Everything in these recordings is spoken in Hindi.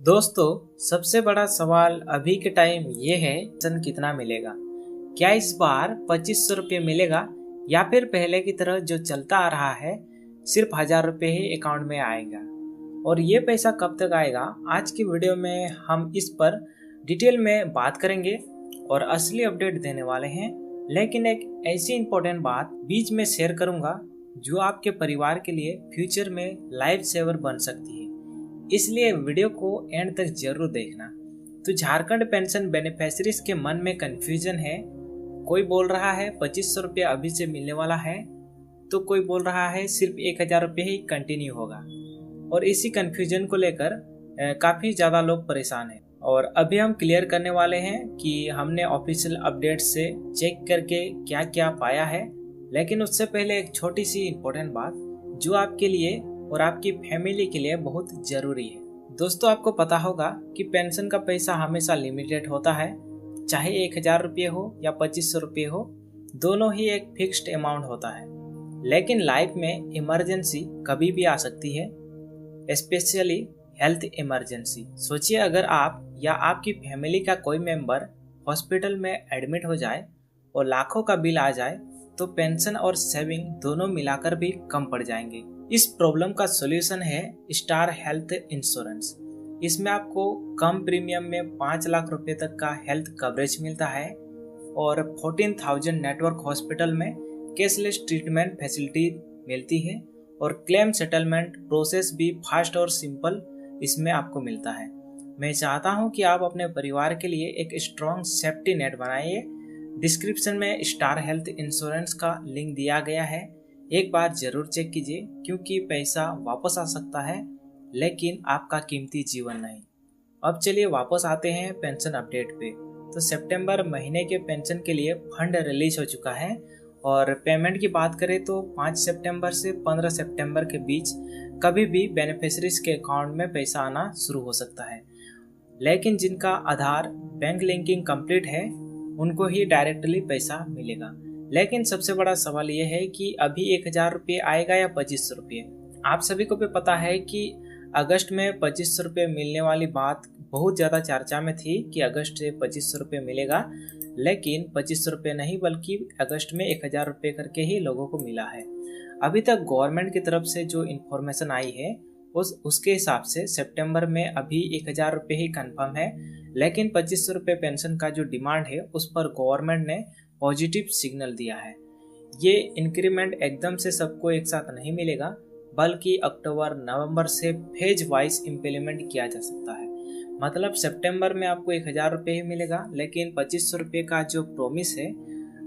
दोस्तों, सबसे बड़ा सवाल अभी के टाइम ये है पेंशन कितना मिलेगा। क्या इस बार 2500 रुपये मिलेगा या फिर पहले की तरह जो चलता आ रहा है सिर्फ 1000 रुपये ही अकाउंट में आएगा, और ये पैसा कब तक आएगा। आज की वीडियो में हम इस पर डिटेल में बात करेंगे और असली अपडेट देने वाले हैं। लेकिन एक ऐसी इम्पोर्टेंट बात बीच में शेयर करूंगा जो आपके परिवार के लिए फ्यूचर में लाइफ सेवर बन सकती है, इसलिए वीडियो को एंड तक जरूर देखना। तो झारखंड पेंशन बेनिफिशरीज के मन में कंफ्यूजन है। कोई बोल रहा है 2500 रुपये अभी से मिलने वाला है, तो कोई बोल रहा है सिर्फ 1000 रुपये ही कंटिन्यू होगा। और इसी कंफ्यूजन को लेकर काफ़ी ज़्यादा लोग परेशान हैं, और अभी हम क्लियर करने वाले हैं कि हमने ऑफिशियल अपडेट से चेक करके क्या क्या पाया है। लेकिन उससे पहले एक छोटी सी इम्पोर्टेंट बात जो आपके लिए और आपकी फैमिली के लिए बहुत ज़रूरी है। दोस्तों, आपको पता होगा कि पेंशन का पैसा हमेशा लिमिटेड होता है, चाहे 1000 रुपये हो या 2500 रुपये हो, दोनों ही एक फिक्स्ड अमाउंट होता है। लेकिन लाइफ में इमरजेंसी कभी भी आ सकती है, स्पेशली हेल्थ इमरजेंसी। सोचिए, अगर आप या आपकी फैमिली का कोई मेंबर हॉस्पिटल में एडमिट हो जाए और लाखों का बिल आ जाए, तो पेंशन और सेविंग दोनों मिलाकर भी कम पड़ जाएंगे। इस प्रॉब्लम का सॉल्यूशन है स्टार हेल्थ इंश्योरेंस। इसमें आपको कम प्रीमियम में 5 लाख रुपए तक का हेल्थ कवरेज मिलता है और 14,000 नेटवर्क हॉस्पिटल में कैशलेस ट्रीटमेंट फैसिलिटी मिलती है, और क्लेम सेटलमेंट प्रोसेस भी फास्ट और सिंपल इसमें आपको मिलता है। मैं चाहता हूं कि आप अपने परिवार के लिए एक स्ट्रॉन्ग सेफ्टी नेट बनाइए। डिस्क्रिप्शन में स्टार हेल्थ इंश्योरेंस का लिंक दिया गया है, एक बार जरूर चेक कीजिए, क्योंकि पैसा वापस आ सकता है लेकिन आपका कीमती जीवन नहीं। अब चलिए वापस आते हैं पेंशन अपडेट पे। तो सितंबर महीने के पेंशन के लिए फंड रिलीज हो चुका है, और पेमेंट की बात करें तो 5 सितंबर से 15 सितंबर के बीच कभी भी बेनिफिशरीज के अकाउंट में पैसा आना शुरू हो सकता है। लेकिन जिनका आधार बैंक लिंकिंग कंप्लीट है उनको ही डायरेक्टली पैसा मिलेगा। लेकिन सबसे बड़ा सवाल यह है कि अभी 1000 रुपये आएगा या 2500 रुपये। आप सभी को भी पता है कि अगस्त में 2500 रुपये मिलने वाली बात बहुत ज़्यादा चर्चा में थी कि अगस्त से 2500 रुपये मिलेगा, लेकिन 2500 रुपये नहीं बल्कि अगस्त में 1000 रुपये करके ही लोगों को मिला है। अभी तक गवर्नमेंट की तरफ से जो इन्फॉर्मेशन आई है उसके हिसाब से सितंबर में अभी 1000 रुपये ही कन्फर्म है, लेकिन 2500 रुपये पेंशन का जो डिमांड है उस पर गवर्नमेंट ने पॉजिटिव सिग्नल दिया है। ये इंक्रीमेंट एकदम से सबको एक साथ नहीं मिलेगा, बल्कि अक्टूबर नवंबर से फेज वाइज इम्प्लीमेंट किया जा सकता है। मतलब सितंबर में आपको 1000 रुपये ही मिलेगा, लेकिन 2500 रुपये का जो प्रॉमिस है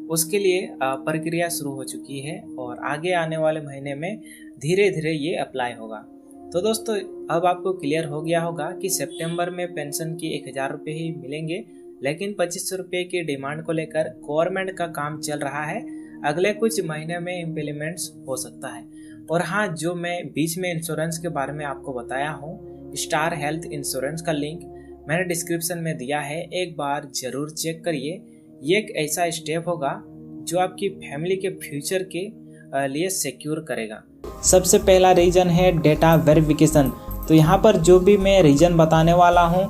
उसके लिए प्रक्रिया शुरू हो चुकी है, और आगे आने वाले महीने में धीरे धीरे ये अप्लाई होगा। तो दोस्तों, अब आपको क्लियर हो गया होगा कि सितंबर में पेंशन की 1000 रुपये ही मिलेंगे, लेकिन 2500 रुपये की डिमांड को लेकर गवर्नमेंट का काम चल रहा है। अगले कुछ महीने में इम्प्लीमेंट्स हो सकता है। और हाँ, जो मैं बीच में इंश्योरेंस के बारे में आपको बताया हूँ, स्टार हेल्थ इंश्योरेंस का लिंक मैंने डिस्क्रिप्शन में दिया है, एक बार जरूर चेक करिए। ये एक ऐसा स्टेप होगा जो आपकी फैमिली के फ्यूचर के लिए सिक्योर करेगा। सबसे पहला रीजन है डेटा वेरिफिकेशन। तो यहाँ पर जो भी मैं रीजन बताने वाला हूँ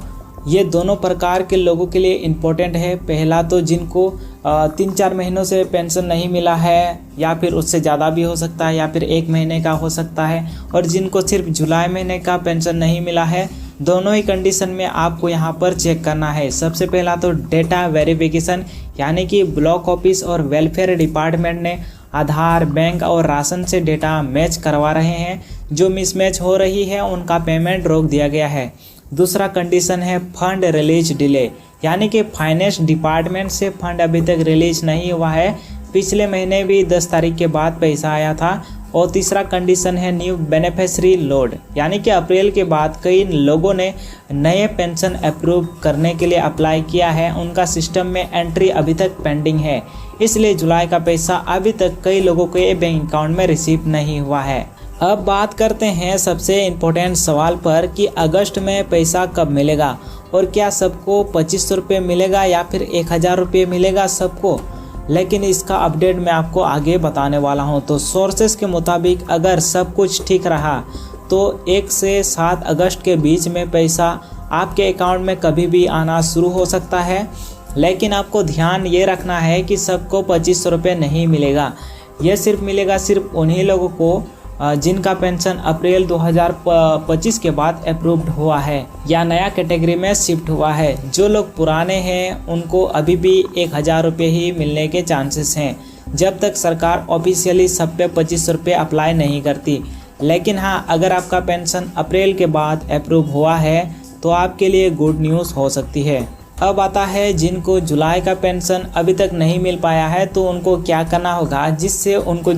ये दोनों प्रकार के लोगों के लिए इम्पोर्टेंट है। पहला तो जिनको 3-4 महीनों से पेंशन नहीं मिला है, या फिर उससे ज़्यादा भी हो सकता है, या फिर 1 महीने का हो सकता है, और जिनको सिर्फ जुलाई महीने का पेंशन नहीं मिला है। दोनों ही कंडीशन में आपको यहाँ पर चेक करना है। सबसे पहला तो डेटा वेरिफिकेशन, यानी कि ब्लॉक ऑफिस और वेलफेयर डिपार्टमेंट ने आधार, बैंक और राशन से डेटा मैच करवा रहे हैं। जो मिसमैच हो रही है उनका पेमेंट रोक दिया गया है। दूसरा कंडीशन है फंड रिलीज डिले, यानी कि फाइनेंस डिपार्टमेंट से फंड अभी तक रिलीज नहीं हुआ है, पिछले महीने भी 10 तारीख के बाद पैसा आया था। और तीसरा कंडीशन है न्यू बेनिफिशरी लोड, यानी कि अप्रैल के बाद कई लोगों ने नए पेंशन अप्रूव करने के लिए अप्लाई किया है, उनका सिस्टम में एंट्री अभी तक पेंडिंग है, इसलिए जुलाई का पैसा अभी तक कई लोगों के बैंक अकाउंट में रिसीव नहीं हुआ है। अब बात करते हैं सबसे इम्पोर्टेंट सवाल पर कि अगस्त में पैसा कब मिलेगा, और क्या सबको 2500 रुपये मिलेगा या फिर 1000 रुपये मिलेगा सबको। लेकिन इसका अपडेट मैं आपको आगे बताने वाला हूं। तो सोर्सेस के मुताबिक अगर सब कुछ ठीक रहा तो 1 से 7 अगस्त के बीच में पैसा आपके अकाउंट में कभी भी आना शुरू हो सकता है। लेकिन आपको ध्यान ये रखना है कि सबको 2500 रुपये नहीं मिलेगा। यह सिर्फ मिलेगा सिर्फ उन्हीं लोगों को जिनका पेंशन अप्रैल 2025 के बाद अप्रूव्ड हुआ है या नया कैटेगरी में शिफ्ट हुआ है। जो लोग पुराने हैं उनको अभी भी 1000 रुपये ही मिलने के चांसेस हैं, जब तक सरकार ऑफिशियली सब पे 2500 रुपये अप्लाई नहीं करती। लेकिन हाँ, अगर आपका पेंशन अप्रैल के बाद अप्रूव हुआ है तो आपके लिए गुड न्यूज़ हो सकती है। अब आता है जिनको जुलाई का पेंशन अभी तक नहीं मिल पाया है, तो उनको क्या करना होगा जिससे उनको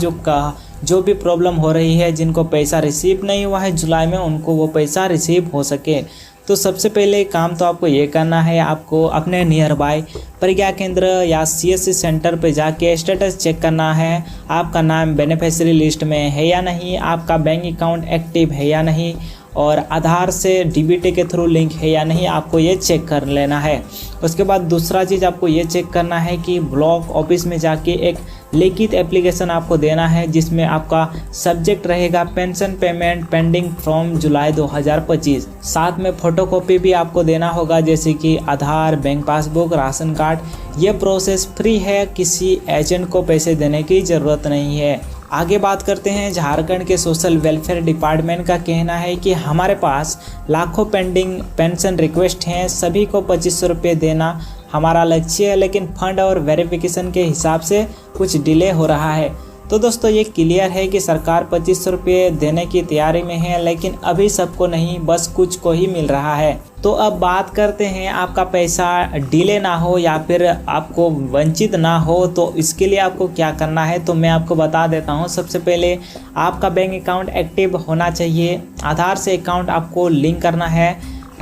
जो भी प्रॉब्लम हो रही है, जिनको पैसा रिसीव नहीं हुआ है जुलाई में, उनको वो पैसा रिसीव हो सके। तो सबसे पहले काम तो आपको ये करना है, आपको अपने नियर बाय प्रज्ञा केंद्र या CSC सेंटर पे जाके स्टेटस चेक करना है। आपका नाम बेनिफिशियरी लिस्ट में है या नहीं, आपका बैंक अकाउंट एक्टिव है या नहीं, और आधार से DBT के थ्रू लिंक है या नहीं, आपको ये चेक कर लेना है। उसके बाद दूसरा चीज़ आपको ये चेक करना है कि ब्लॉक ऑफिस में जाके एक लिखित एप्लीकेशन आपको देना है, जिसमें आपका सब्जेक्ट रहेगा पेंशन पेमेंट पेंडिंग फ्रॉम जुलाई 2025। साथ में फोटोकॉपी भी आपको देना होगा, जैसे कि आधार, बैंक पासबुक, राशन कार्ड। ये प्रोसेस फ्री है, किसी एजेंट को पैसे देने की ज़रूरत नहीं है। आगे बात करते हैं। झारखंड के सोशल वेलफेयर डिपार्टमेंट का कहना है कि हमारे पास लाखों पेंडिंग पेंशन रिक्वेस्ट हैं, सभी को 2500 रुपये देना हमारा लक्ष्य है, लेकिन फंड और वेरिफिकेशन के हिसाब से कुछ डिले हो रहा है। तो दोस्तों ये क्लियर है कि सरकार 2500 रुपये देने की तैयारी में है, लेकिन अभी सबको नहीं, बस कुछ को ही मिल रहा है। तो अब बात करते हैं, आपका पैसा डिले ना हो या फिर आपको वंचित ना हो, तो इसके लिए आपको क्या करना है तो मैं आपको बता देता हूं। सबसे पहले आपका बैंक अकाउंट एक्टिव होना चाहिए, आधार से अकाउंट आपको लिंक करना है,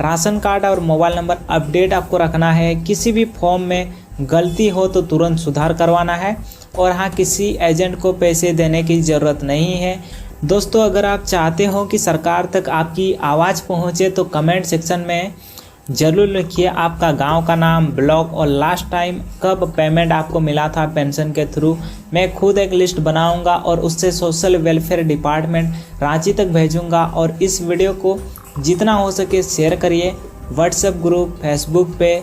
राशन कार्ड और मोबाइल नंबर अपडेट आपको रखना है, किसी भी फॉर्म में गलती हो तो तुरंत सुधार करवाना है, और हाँ, किसी एजेंट को पैसे देने की ज़रूरत नहीं है। दोस्तों अगर आप चाहते हो कि सरकार तक आपकी आवाज़ पहुँचे तो कमेंट सेक्शन में ज़रूर लिखिए आपका गांव का नाम, ब्लॉक और लास्ट टाइम कब पेमेंट आपको मिला था पेंशन के थ्रू। मैं खुद एक लिस्ट बनाऊंगा और उससे सोशल वेलफेयर डिपार्टमेंट रांची तक भेजूंगा। और इस वीडियो को जितना हो सके शेयर करिए व्हाट्सएप ग्रुप, फेसबुक पे,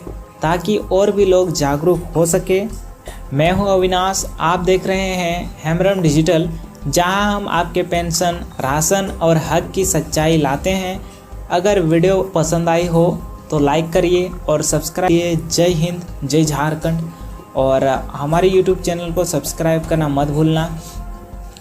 ताकि और भी लोग जागरूक हो सके। मैं हूं अविनाश, आप देख रहे हैं हेमरम डिजिटल, जहां हम आपके पेंशन, राशन और हक की सच्चाई लाते हैं। अगर वीडियो पसंद आई हो तो लाइक करिए और सब्सक्राइब करिए। जय हिंद, जय झारखंड। और हमारे यूट्यूब चैनल को सब्सक्राइब करना मत भूलना।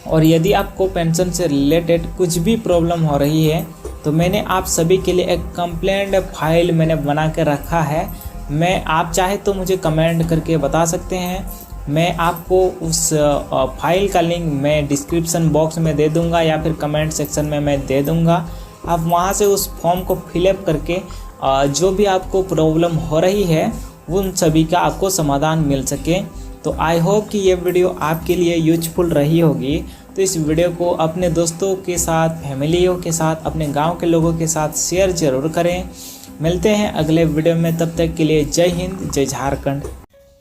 और यदि आपको पेंशन से रिलेटेड कुछ भी प्रॉब्लम हो रही है तो मैंने आप सभी के लिए एक कंप्लेंट फाइल मैंने बना के रखा है। मैं आप चाहे तो मुझे कमेंट करके बता सकते हैं, मैं आपको उस फाइल का लिंक मैं डिस्क्रिप्शन बॉक्स में दे दूंगा या फिर कमेंट सेक्शन में मैं दे दूंगा। आप वहां से उस फॉर्म को फिलअप करके जो भी आपको प्रॉब्लम हो रही है उन सभी का आपको समाधान मिल सके। तो आई होप कि ये वीडियो आपके लिए यूजफुल रही होगी। तो इस वीडियो को अपने दोस्तों के साथ, फैमिलियों के साथ, अपने गांव के लोगों के साथ शेयर जरूर करें। मिलते हैं अगले वीडियो में, तब तक के लिए जय हिंद, जय झारखंड।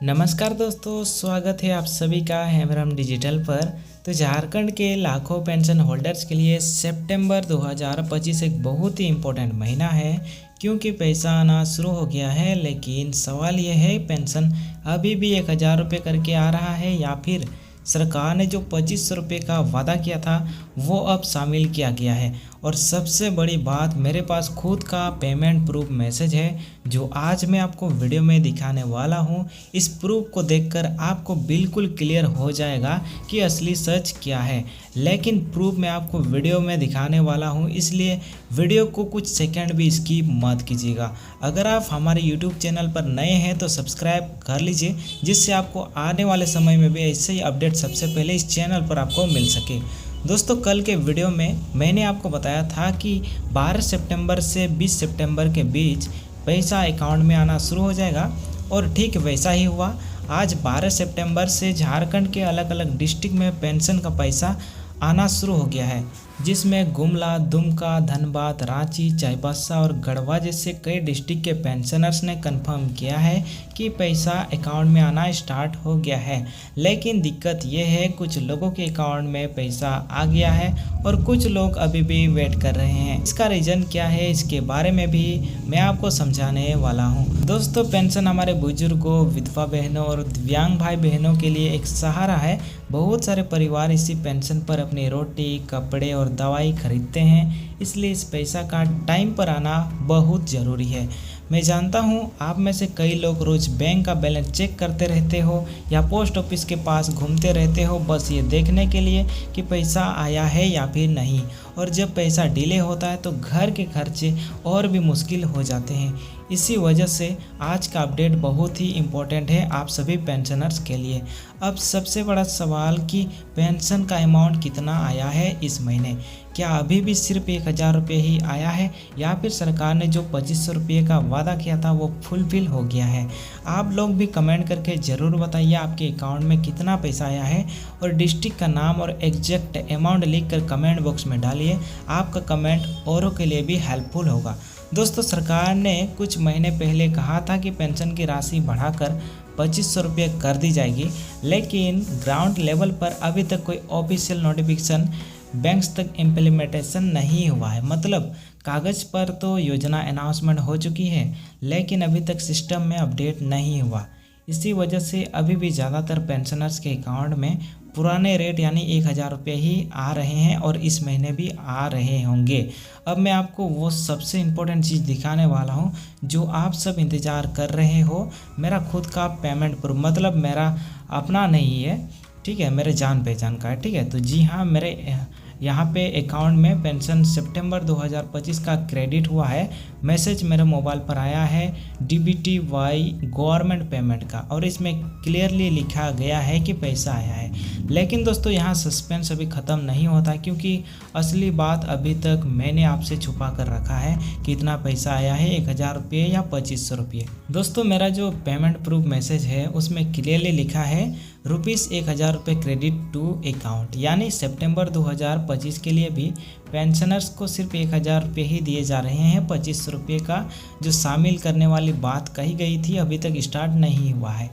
नमस्कार दोस्तों, स्वागत है आप सभी का हेमरम डिजिटल पर। तो झारखंड के लाखों पेंशन होल्डर्स के लिए सितंबर 2025 एक बहुत ही इम्पोर्टेंट महीना है, क्योंकि पैसा आना शुरू हो गया है। लेकिन सवाल यह है, पेंशन अभी भी 1000 रुपये करके आ रहा है या फिर सरकार ने जो 2500 रुपये का वादा किया था वो अब शामिल किया गया है। और सबसे बड़ी बात, मेरे पास खुद का पेमेंट प्रूफ मैसेज है जो आज मैं आपको वीडियो में दिखाने वाला हूं। इस प्रूफ को देखकर आपको बिल्कुल क्लियर हो जाएगा कि असली सच क्या है। लेकिन प्रूफ मैं आपको वीडियो में दिखाने वाला हूं, इसलिए वीडियो को कुछ सेकंड भी स्किप मत कीजिएगा। अगर आप हमारे यूट्यूब चैनल पर नए हैं तो सब्सक्राइब कर लीजिए, जिससे आपको आने वाले समय में भी ऐसे ही अपडेट सबसे पहले इस चैनल पर आपको मिल सके। दोस्तों कल के वीडियो में मैंने आपको बताया था कि 12 सितंबर से 20 सितंबर के बीच पैसा अकाउंट में आना शुरू हो जाएगा, और ठीक वैसा ही हुआ। आज 12 सितंबर से झारखंड के अलग अलग डिस्ट्रिक्ट में पेंशन का पैसा आना शुरू हो गया है। जिसमें गुमला, दुमका, धनबाद, रांची, चाईबासा और गढ़वा जैसे कई डिस्ट्रिक्ट के पेंशनर्स ने कंफर्म किया है कि पैसा अकाउंट में आना स्टार्ट हो गया है। लेकिन दिक्कत ये है, कुछ लोगों के अकाउंट में पैसा आ गया है और कुछ लोग अभी भी वेट कर रहे हैं। इसका रीज़न क्या है, इसके बारे में भी मैं आपको समझाने वाला हूँ। दोस्तों, पेंशन हमारे बुजुर्गों, विधवा बहनों और दिव्यांग भाई बहनों के लिए एक सहारा है। बहुत सारे परिवार इसी पेंशन पर अपनी रोटी, कपड़े और दवाई खरीदते हैं, इसलिए इस पैसा का टाइम पर आना बहुत ज़रूरी है। मैं जानता हूँ आप में से कई लोग रोज़ बैंक का बैलेंस चेक करते रहते हो या पोस्ट ऑफिस के पास घूमते रहते हो, बस ये देखने के लिए कि पैसा आया है या फिर नहीं। और जब पैसा डिले होता है तो घर के खर्चे और भी मुश्किल हो जाते हैं। इसी वजह से आज का अपडेट बहुत ही इम्पोर्टेंट है आप सभी पेंशनर्स के लिए। अब सबसे बड़ा सवाल कि पेंशन का अमाउंट कितना आया है इस महीने। क्या अभी भी सिर्फ 1000 रुपये ही आया है या फिर सरकार ने जो 2500 रुपये का वादा किया था वो फुलफिल हो गया है? आप लोग भी कमेंट करके ज़रूर बताइए आपके अकाउंट में कितना पैसा आया है, और डिस्ट्रिक्ट का नाम और एग्जैक्ट अमाउंट लिखकर कमेंट बॉक्स में डालिए। आपका कमेंट औरों के लिए भी हेल्पफुल होगा। दोस्तों, सरकार ने कुछ महीने पहले कहा था कि पेंशन की राशि बढ़ाकर 2500 रुपये कर दी जाएगी, लेकिन ग्राउंड लेवल पर अभी तक कोई ऑफिशियल नोटिफिकेशन बैंक्स तक इम्प्लीमेंटेशन नहीं हुआ है। मतलब कागज़ पर तो योजना अनाउंसमेंट हो चुकी है, लेकिन अभी तक सिस्टम में अपडेट नहीं हुआ। इसी वजह से अभी भी ज़्यादातर पेंशनर्स के अकाउंट में पुराने रेट यानी 1000 रुपये ही आ रहे हैं और इस महीने भी आ रहे होंगे। अब मैं आपको वो सबसे इम्पोर्टेंट चीज़ दिखाने वाला हूँ जो आप सब इंतज़ार कर रहे हो। मेरा खुद का पेमेंट प्रूफ, मतलब मेरा अपना नहीं है, ठीक है, मेरे जान पहचान का है, ठीक है। तो जी हाँ, मेरे यहाँ पे अकाउंट में पेंशन सितंबर 2025 का क्रेडिट हुआ है। मैसेज मेरे मोबाइल पर आया है DBTY गवर्नमेंट पेमेंट का, और इसमें क्लियरली लिखा गया है कि पैसा आया है। लेकिन दोस्तों, यहाँ सस्पेंस अभी ख़त्म नहीं होता, क्योंकि असली बात अभी तक मैंने आपसे छुपा कर रखा है। कितना पैसा आया है, 1000 रुपये या 2500 रुपये। दोस्तों, मेरा जो पेमेंट प्रूफ मैसेज है उसमें क्लियरली लिखा है ₹1000 रुपये क्रेडिट टू अकाउंट, यानी सितंबर 2025 के लिए भी पेंशनर्स को सिर्फ 1000 रुपये ही दिए जा रहे हैं। 2500 रुपये का जो शामिल करने वाली बात कही गई थी अभी तक स्टार्ट नहीं हुआ है।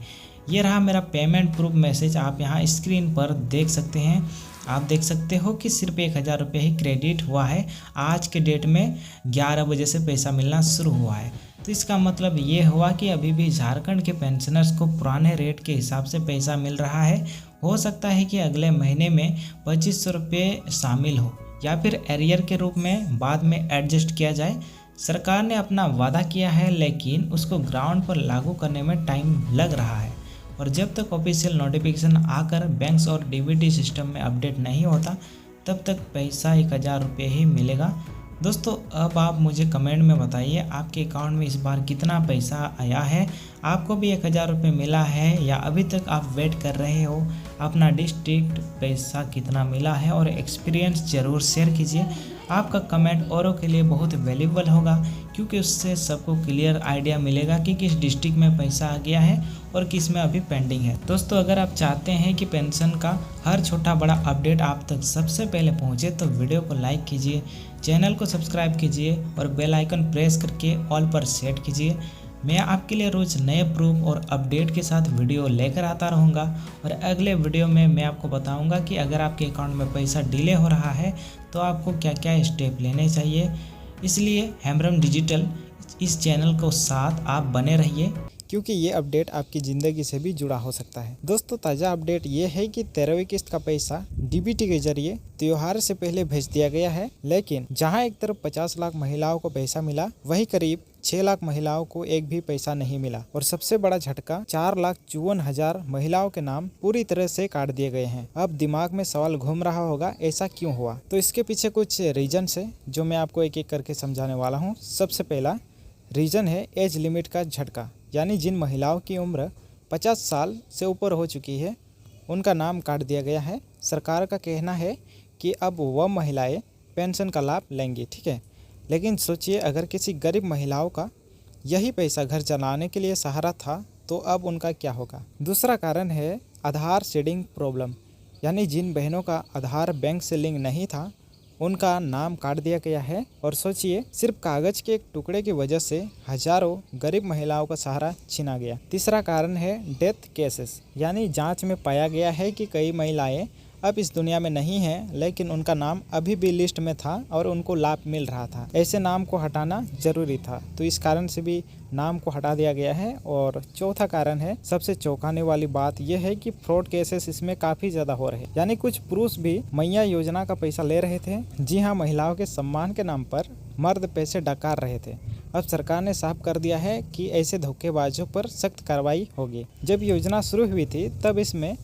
ये रहा मेरा पेमेंट प्रूफ मैसेज, आप यहाँ स्क्रीन पर देख सकते हैं। आप देख सकते हो कि सिर्फ 1000 रुपये ही क्रेडिट हुआ है। आज के डेट में 11 बजे से पैसा मिलना शुरू हुआ है। तो इसका मतलब ये हुआ कि अभी भी झारखंड के पेंशनर्स को पुराने रेट के हिसाब से पैसा मिल रहा है। हो सकता है कि अगले महीने में 2500 रुपये शामिल हो या फिर एरियर के रूप में बाद में एडजस्ट किया जाए। सरकार ने अपना वादा किया है, लेकिन उसको ग्राउंड पर लागू करने में टाइम लग रहा है, और जब तक ऑफिशियल नोटिफिकेशन आकर बैंक्स और DBT सिस्टम में अपडेट नहीं होता तब तक पैसा 1000 रुपये ही मिलेगा। दोस्तों, अब आप मुझे कमेंट में बताइए आपके अकाउंट में इस बार कितना पैसा आया है। आपको भी 1000 रुपये मिला है या अभी तक आप वेट कर रहे हो? अपना डिस्ट्रिक्ट पैसा कितना मिला है और एक्सपीरियंस ज़रूर शेयर कीजिए। आपका कमेंट औरों के लिए बहुत वैल्यूबल होगा, क्योंकि उससे सबको क्लियर आइडिया मिलेगा कि किस डिस्ट्रिक्ट में पैसा आ गया है और किस में अभी पेंडिंग है। दोस्तों, अगर आप चाहते हैं कि पेंशन का हर छोटा बड़ा अपडेट आप तक सबसे पहले पहुंचे तो वीडियो को लाइक कीजिए, चैनल को सब्सक्राइब कीजिए और बेल आइकन प्रेस करके ऑल पर सेट कीजिए। मैं आपके लिए रोज़ नए प्रूफ और अपडेट के साथ वीडियो लेकर आता रहूँगा, और अगले वीडियो में मैं आपको बताऊँगा कि अगर आपके अकाउंट में पैसा डिले हो रहा है तो आपको क्या क्या स्टेप लेने चाहिए। इसलिए हेम्ब्रम डिजिटल इस चैनल को साथ आप बने रहिए, क्योंकि ये अपडेट आपकी ज़िंदगी से भी जुड़ा हो सकता है। दोस्तों, ताज़ा अपडेट ये है कि 13वीं किस्त का पैसा DBT के जरिए त्योहार से पहले भेज दिया गया है। लेकिन जहां एक तरफ 50 लाख महिलाओं को पैसा मिला, वहीं करीब 6 लाख महिलाओं को एक भी पैसा नहीं मिला। और सबसे बड़ा झटका, 4,54,000 महिलाओं के नाम पूरी तरह से काट दिए गए हैं। अब दिमाग में सवाल घूम रहा होगा, ऐसा क्यों हुआ? तो इसके पीछे कुछ रीजन है जो मैं आपको एक एक करके समझाने वाला हूँ। सबसे पहला रीजन है एज लिमिट का झटका, यानी जिन महिलाओं की उम्र 50 साल से ऊपर हो चुकी है उनका नाम काट दिया गया है। सरकार का कहना है कि अब वह महिलाएं पेंशन का लाभ लेंगी, ठीक है। लेकिन सोचिए, अगर किसी गरीब महिलाओं का यही पैसा घर चलाने के लिए सहारा था तो अब उनका क्या होगा? दूसरा कारण है आधार सीडिंग प्रॉब्लम, यानी जिन बहनों का आधार बैंक से लिंक नहीं था उनका नाम काट दिया गया है। और सोचिए, सिर्फ कागज के एक टुकड़े की वजह से हजारों गरीब महिलाओं का सहारा छीना गया। तीसरा कारण है डेथ केसेस, यानी जांच में पाया गया है कि कई महिलाएं अब इस दुनिया में नहीं हैं, लेकिन उनका नाम अभी भी लिस्ट में था और उनको लाभ मिल रहा था। ऐसे नाम को हटाना जरूरी था, तो इस कारण से भी नाम को हटा दिया गया है। और चौथा कारण है, सबसे चौंकाने वाली बात यह है कि फ्रॉड केसेस इसमें काफी ज्यादा हो रहे हैं, यानी कुछ पुरुष भी मैया योजना का पैसा ले रहे थे। जी हाँ, महिलाओं के सम्मान के नाम पर मर्द पैसे डकार रहे थे। अब सरकार ने साफ कर दिया है कि ऐसे धोखेबाजों पर सख्त कार्रवाई होगी। जब योजना शुरू हुई थी तब इसमें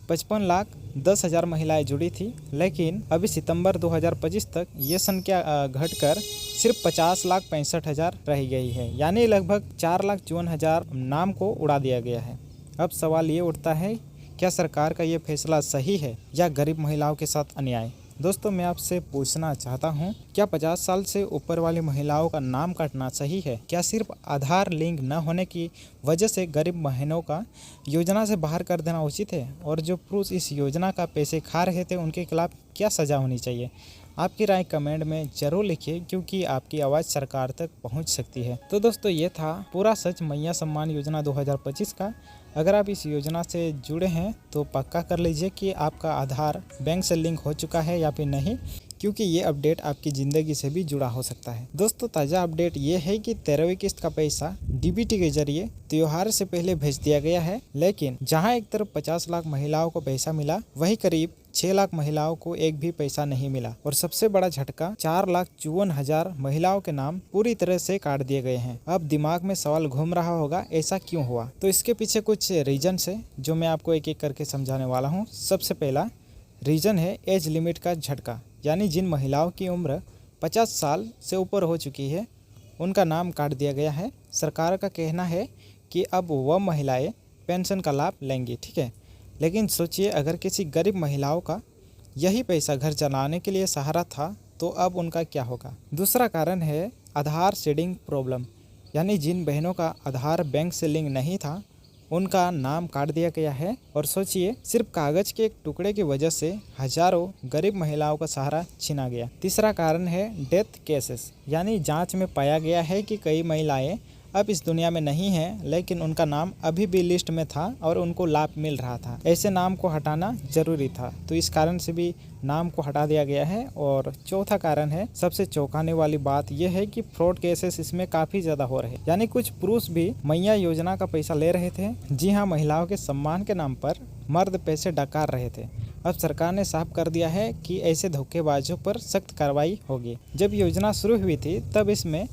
55,10,000 महिलाएं जुड़ी थी, लेकिन अभी सितंबर 2025 तक ये संख्या घटकर सिर्फ 50,65,000 रह गई है, यानी लगभग 4,54,000 नाम को उड़ा दिया गया है। अब सवाल ये उठता है, क्या सरकार का ये फैसला सही है या गरीब महिलाओं के साथ अन्याय? दोस्तों, मैं आपसे पूछना चाहता हूँ, क्या 50 साल से ऊपर वाली महिलाओं का नाम काटना सही है? क्या सिर्फ आधार लिंक न होने की वजह से गरीब बहनों का योजना से बाहर कर देना उचित है? और जो पुरुष इस योजना का पैसे खा रहे थे उनके खिलाफ क्या सजा होनी चाहिए? आपकी राय कमेंट में जरूर लिखिए, क्योंकि आपकी आवाज़ सरकार तक पहुंच सकती है। तो दोस्तों, ये था पूरा सच मैया सम्मान योजना 2025 का। अगर आप इस योजना से जुड़े हैं तो पक्का कर लीजिए कि आपका आधार बैंक से लिंक हो चुका है या फिर नहीं, क्योंकि ये अपडेट आपकी ज़िंदगी से भी जुड़ा हो सकता है। दोस्तों, ताज़ा अपडेट ये है कि 13वीं किस्त का पैसा डीबीटी के जरिए त्योहार से पहले भेज दिया गया है, लेकिन जहां एक तरफ 50 लाख महिलाओं को पैसा मिला, वहीं करीब 6 लाख महिलाओं को एक भी पैसा नहीं मिला। और सबसे बड़ा झटका, 4,54,000 महिलाओं के नाम पूरी तरह से काट दिए गए हैं। अब दिमाग में सवाल घूम रहा होगा, ऐसा क्यों हुआ? तो इसके पीछे कुछ रीजन है जो मैं आपको एक एक करके समझाने वाला हूँ। सबसे पहला रीजन है एज लिमिट का झटका, यानी जिन महिलाओं की उम्र 50 साल से ऊपर हो चुकी है उनका नाम काट दिया गया है। सरकार का कहना है कि अब वह महिलाएं पेंशन का लाभ लेंगी, ठीक है। लेकिन सोचिए, अगर किसी गरीब महिलाओं का यही पैसा घर चलाने के लिए सहारा था तो अब उनका क्या होगा? दूसरा कारण है आधार सीडिंग प्रॉब्लम, यानी जिन बहनों का आधार बैंक से लिंक नहीं था उनका नाम काट दिया गया है। और सोचिए, सिर्फ कागज के एक टुकड़े की वजह से हजारों गरीब महिलाओं का सहारा छीना गया। तीसरा कारण है डेथ केसेस, यानी जांच में पाया गया है कि कई महिलाएं अब इस दुनिया में नहीं हैं, लेकिन उनका नाम अभी भी लिस्ट में था और उनको लाभ मिल रहा था। ऐसे नाम को हटाना जरूरी था, तो इस कारण से भी नाम को हटा दिया गया है। और चौथा कारण है, सबसे चौंकाने वाली बात यह है कि फ्रॉड केसेस इसमें काफी ज्यादा हो रहे हैं, यानी कुछ पुरुष भी मैया योजना का पैसा ले रहे थे। जी हाँ, महिलाओं के सम्मान के नाम पर मर्द पैसे डकार रहे थे। अब सरकार ने साफ कर दिया है कि ऐसे धोखेबाजों पर सख्त कार्रवाई होगी। जब योजना शुरू हुई थी तब इसमें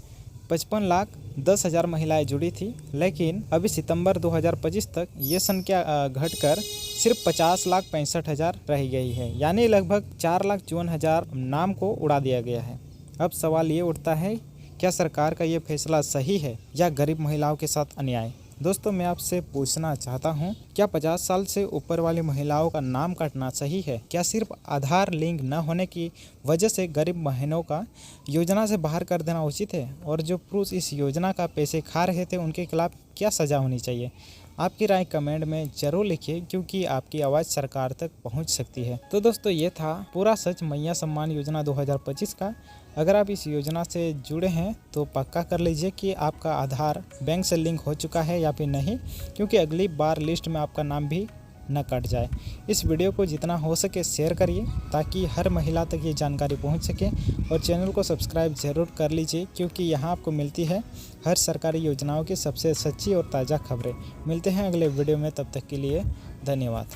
55,10,000 महिलाएं जुड़ी थी, लेकिन अभी सितंबर 2025 तक ये संख्या घटकर सिर्फ 50,65,000 रह गई है, यानी लगभग 4,54,000 नाम को उड़ा दिया गया है। अब सवाल ये उठता है, क्या सरकार का ये फैसला सही है या गरीब महिलाओं के साथ अन्याय? दोस्तों, मैं आपसे पूछना चाहता हूँ, क्या 50 साल से ऊपर वाली महिलाओं का नाम काटना सही है? क्या सिर्फ आधार लिंक न होने की वजह से गरीब बहनों का योजना से बाहर कर देना उचित है? और जो पुरुष इस योजना का पैसे खा रहे थे उनके खिलाफ क्या सजा होनी चाहिए? आपकी राय कमेंट में जरूर लिखिए, क्योंकि आपकी आवाज़ सरकार तक पहुंच सकती है। तो दोस्तों, ये था पूरा सच मैया सम्मान योजना 2025 का। अगर आप इस योजना से जुड़े हैं तो पक्का कर लीजिए कि आपका आधार बैंक से लिंक हो चुका है या फिर नहीं, क्योंकि अगली बार लिस्ट में आपका नाम भी न कट जाए। इस वीडियो को जितना हो सके शेयर करिए, ताकि हर महिला तक ये जानकारी पहुंच सके। और चैनल को सब्सक्राइब जरूर कर लीजिए, क्योंकि यहाँ आपको मिलती है हर सरकारी योजनाओं की सबसे सच्ची और ताज़ा खबरें। मिलते हैं अगले वीडियो में, तब तक के लिए धन्यवाद।